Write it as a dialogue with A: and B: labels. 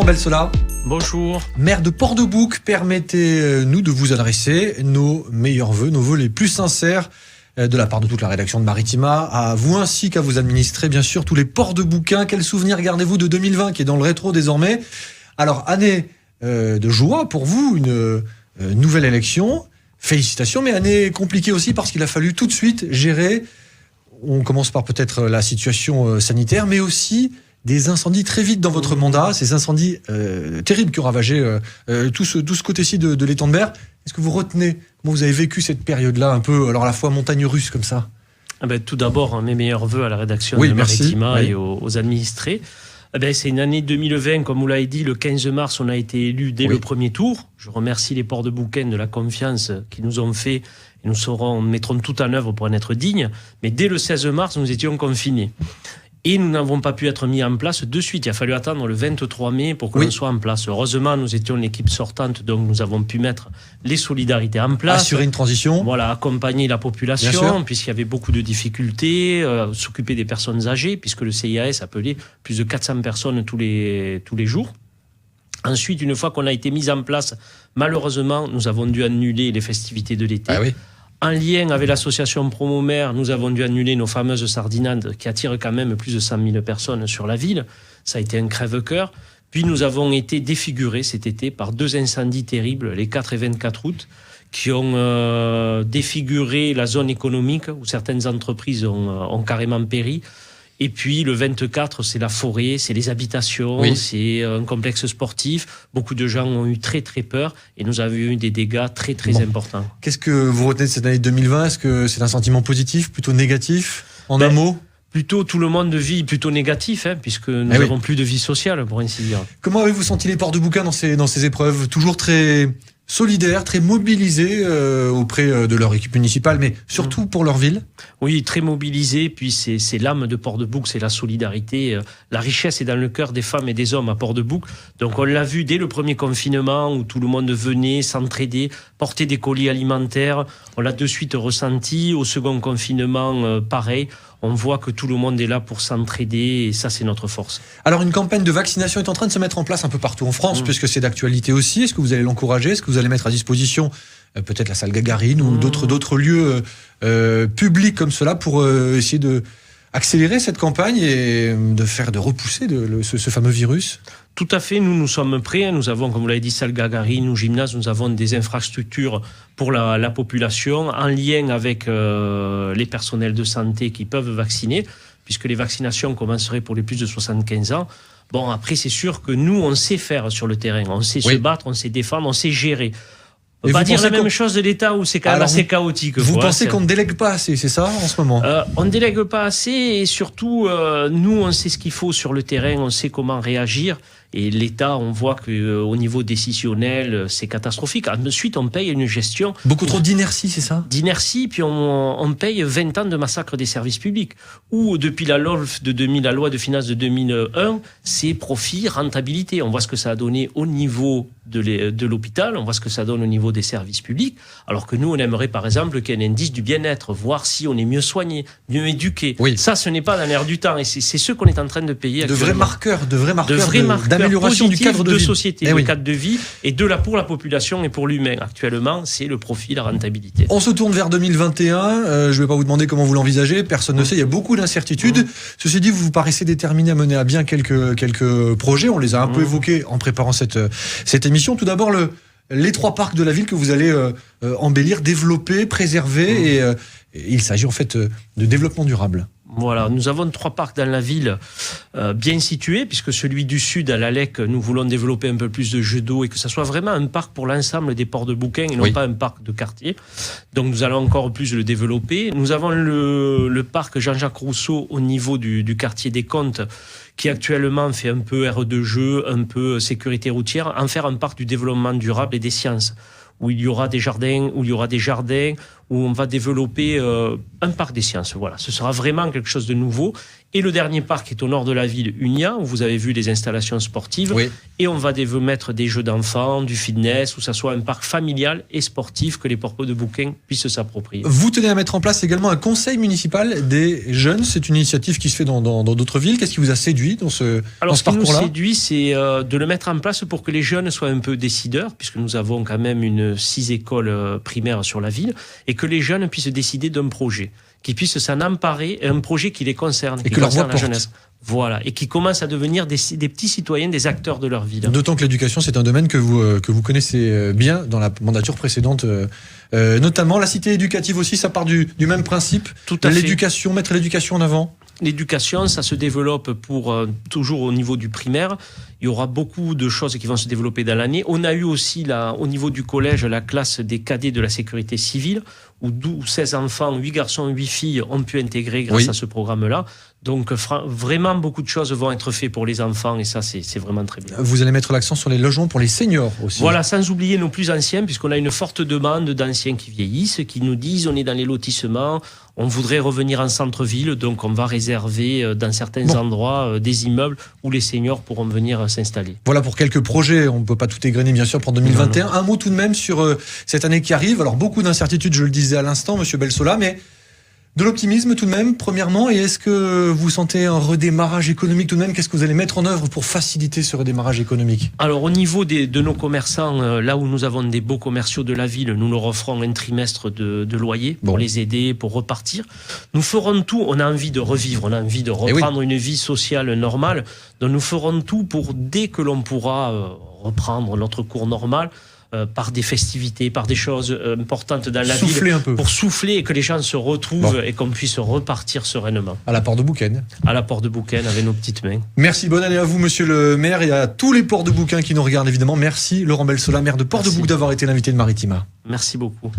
A: Belsola.
B: Bonjour.
A: Maire de Port-de-Bouc, permettez-nous de vous adresser nos meilleurs vœux, nos vœux les plus sincères de la part de toute la rédaction de Maritima, à vous ainsi qu'à vos administrés, bien sûr, tous les Port-de-Boucains. Quel souvenir gardez-vous de 2020 qui est dans le rétro désormais? Alors, année de joie pour vous, une nouvelle élection. Félicitations, mais année compliquée aussi parce qu'il a fallu tout de suite gérer, on commence par peut-être la situation sanitaire, mais aussi des incendies très vite dans votre mandat, ces incendies terribles qui ont ravagé tout ce côté-ci de l'étang de Berre. Est-ce que vous retenez comment vous avez vécu cette période-là, un peu, alors à la fois montagne russe comme ça?
B: Tout d'abord, mes meilleurs vœux à la rédaction de Maritima et aux administrés. C'est une année 2020, comme vous l'avez dit, le 15 mars, on a été élu dès le premier tour. Je remercie les Port-de-Boucains de la confiance qu'ils nous ont fait et nous mettrons tout en œuvre pour en être dignes. Mais dès le 16 mars, nous étions confinés. Et nous n'avons pas pu être mis en place de suite. Il a fallu attendre le 23 mai pour que l'on soit en place. Heureusement, nous étions l'équipe sortante, donc nous avons pu mettre les solidarités en place.
A: Assurer une transition.
B: Voilà, accompagner la population, puisqu'il y avait beaucoup de difficultés, s'occuper des personnes âgées, puisque le CIAS appelait plus de 400 personnes tous les jours. Ensuite, une fois qu'on a été mis en place, malheureusement, nous avons dû annuler les festivités de l'été. En lien avec l'association Promomère, nous avons dû annuler nos fameuses sardinades qui attirent quand même plus de 100 000 personnes sur la ville. Ça a été un crève-cœur. Puis nous avons été défigurés cet été par deux incendies terribles, les 4 et 24 août, qui ont défiguré la zone économique où certaines entreprises ont carrément péri. Et puis le 24, c'est la forêt, c'est les habitations, c'est un complexe sportif. Beaucoup de gens ont eu très très peur et nous avons eu des dégâts très très importants.
A: Qu'est-ce que vous retenez de cette année 2020? Est-ce que c'est un sentiment positif, plutôt négatif? En un mot?
B: Plutôt tout le monde vit plutôt négatif, puisque nous n'avons plus de vie sociale, pour ainsi dire.
A: Comment avez-vous senti les Port-de-Boucains dans ces épreuves? Toujours très solidaires, très mobilisés auprès de leur équipe municipale, mais surtout pour leur ville?
B: Oui, très mobilisés, puis c'est l'âme de Port-de-Bouc, c'est la solidarité. La richesse est dans le cœur des femmes et des hommes à Port-de-Bouc. Donc on l'a vu dès le premier confinement, où tout le monde venait s'entraider, porter des colis alimentaires. On l'a de suite ressenti. Au second confinement, pareil. On voit que tout le monde est là pour s'entraider et ça, c'est notre force.
A: Alors, une campagne de vaccination est en train de se mettre en place un peu partout en France, puisque c'est d'actualité aussi. Est-ce que vous allez l'encourager? Est-ce que vous allez mettre à disposition peut-être la salle Gagarine ou d'autres lieux publics comme cela pour essayer de accélérer cette campagne et de repousser ce fameux virus?
B: Tout à fait, nous sommes prêts. Nous avons, comme vous l'avez dit, salle Gagarine ou gymnase, nous avons des infrastructures pour la population en lien avec les personnels de santé qui peuvent vacciner, puisque les vaccinations commenceraient pour les plus de 75 ans. Bon, après, c'est sûr que nous, on sait faire sur le terrain. On sait se battre, on sait défendre, on sait gérer. On ne peut pas dire la même chose de l'État où c'est quand même assez chaotique.
A: Vous pensez qu'on ne délègue pas assez, c'est ça, en ce moment?
B: On ne délègue pas assez et surtout, nous, on sait ce qu'il faut sur le terrain, on sait comment réagir. Et l'État, on voit qu'au niveau décisionnel, c'est catastrophique. Ensuite, on paye une gestion...
A: Beaucoup trop d'inertie, c'est ça?
B: D'inertie, puis on paye 20 ans de massacre des services publics. Où, depuis la LOLF de 2000, la loi de finances de 2001, c'est profit, rentabilité. On voit ce que ça a donné au niveau de l'hôpital, on voit ce que ça donne au niveau des services publics. Alors que nous, on aimerait, par exemple, qu'il y ait un indice du bien-être, voir si on est mieux soigné, mieux éduqué. Ça, ce n'est pas dans l'air du temps. Et c'est ce qu'on est en train de payer actuellement.
A: De vrais marqueurs d'amélioration du cadre de vie.
B: Société, le cadre de vie et pour la population et pour l'humain. Actuellement, c'est le profit, la rentabilité.
A: On se tourne vers 2021. Je ne vais pas vous demander comment vous l'envisagez. Personne ne sait. Il y a beaucoup d'incertitudes. Ceci dit, vous paraissez déterminé à mener à bien quelques projets. On les a un peu évoqués en préparant cette émission. Tout d'abord, les 3 parcs de la ville que vous allez embellir, développer, préserver. Et il s'agit en fait de développement durable.
B: Voilà, nous avons 3 parcs dans la ville bien situés, puisque celui du sud, à l'Alec, nous voulons développer un peu plus de jeux d'eau et que ça soit vraiment un parc pour l'ensemble des Port-de-Boucains et non pas un parc de quartier. Donc nous allons encore plus le développer. Nous avons le parc Jean-Jacques Rousseau au niveau du quartier des Comptes, qui actuellement fait un peu aire de jeu, un peu sécurité routière, en faire un parc du développement durable et des sciences, où il y aura des jardins, où on va développer un parc des sciences. Voilà, ce sera vraiment quelque chose de nouveau. Et le dernier parc est au nord de la ville, Unia, où vous avez vu les installations sportives.
A: Oui.
B: Et on va mettre des jeux d'enfants, du fitness, où ça soit un parc familial et sportif que les porteurs de bouquins puissent s'approprier.
A: Vous tenez à mettre en place également un conseil municipal des jeunes. C'est une initiative qui se fait dans d'autres villes. Qu'est-ce qui vous a séduit dans ce parcours-là ?
B: Ce qui nous séduit, c'est de le mettre en place pour que les jeunes soient un peu décideurs, puisque nous avons quand même 6 écoles primaires sur la ville, et que les jeunes puissent décider d'un projet, qu'ils puissent s'en emparer, un projet qui les concerne,
A: et
B: qui
A: que leur voix
B: concerne la
A: porte.
B: jeunesse. Voilà, et qui commencent à devenir des petits citoyens, des acteurs de leur vie.
A: D'autant que l'éducation, c'est un domaine que vous connaissez bien dans la mandature précédente, notamment la cité éducative aussi, ça part du même principe.
B: Tout à fait.
A: L'éducation, mettre l'éducation en avant.
B: L'éducation, ça se développe toujours au niveau du primaire. Il y aura beaucoup de choses qui vont se développer dans l'année. On a eu aussi, au niveau du collège, la classe des cadets de la sécurité civile, où 16 enfants, 8 garçons, 8 filles ont pu intégrer grâce à ce programme-là. Donc vraiment, beaucoup de choses vont être faites pour les enfants, et ça, c'est vraiment très bien.
A: Vous allez mettre l'accent sur les logements pour les seniors aussi.
B: Voilà, sans oublier nos plus anciens, puisqu'on a une forte demande d'anciens qui vieillissent, qui nous disent, on est dans les lotissements, on voudrait revenir en centre-ville, donc on va réserver dans certains endroits des immeubles où les seniors pourront venir s'installer. Voilà
A: pour quelques projets, on ne peut pas tout égrener bien sûr pour 2021. Non. Un mot tout de même sur cette année qui arrive. Alors beaucoup d'incertitudes, je le disais à l'instant, Monsieur Belsola, mais de l'optimisme tout de même, premièrement. Et est-ce que vous sentez un redémarrage économique tout de même ? Qu'est-ce que vous allez mettre en œuvre pour faciliter ce redémarrage économique ?
B: Alors au niveau de nos commerçants, là où nous avons des beaux commerciaux de la ville, nous leur offrons un trimestre de loyer pour les aider, pour repartir. Nous ferons tout, on a envie de revivre, on a envie de reprendre une vie sociale normale. Donc nous ferons tout pour, dès que l'on pourra reprendre notre cours normal, par des festivités, par des choses importantes dans la ville,
A: un peu.
B: Pour souffler et que les gens se retrouvent et qu'on puisse repartir sereinement.
A: À la porte de Bouquaine.
B: À la porte de Bouquaine, avec nos petites mains.
A: Merci, bonne année à vous, monsieur le maire, et à tous les ports de Bouquin qui nous regardent évidemment. Merci Laurent Belsola, maire de Port-de-Bouc, d'avoir été l'invité de Maritima.
B: Merci beaucoup.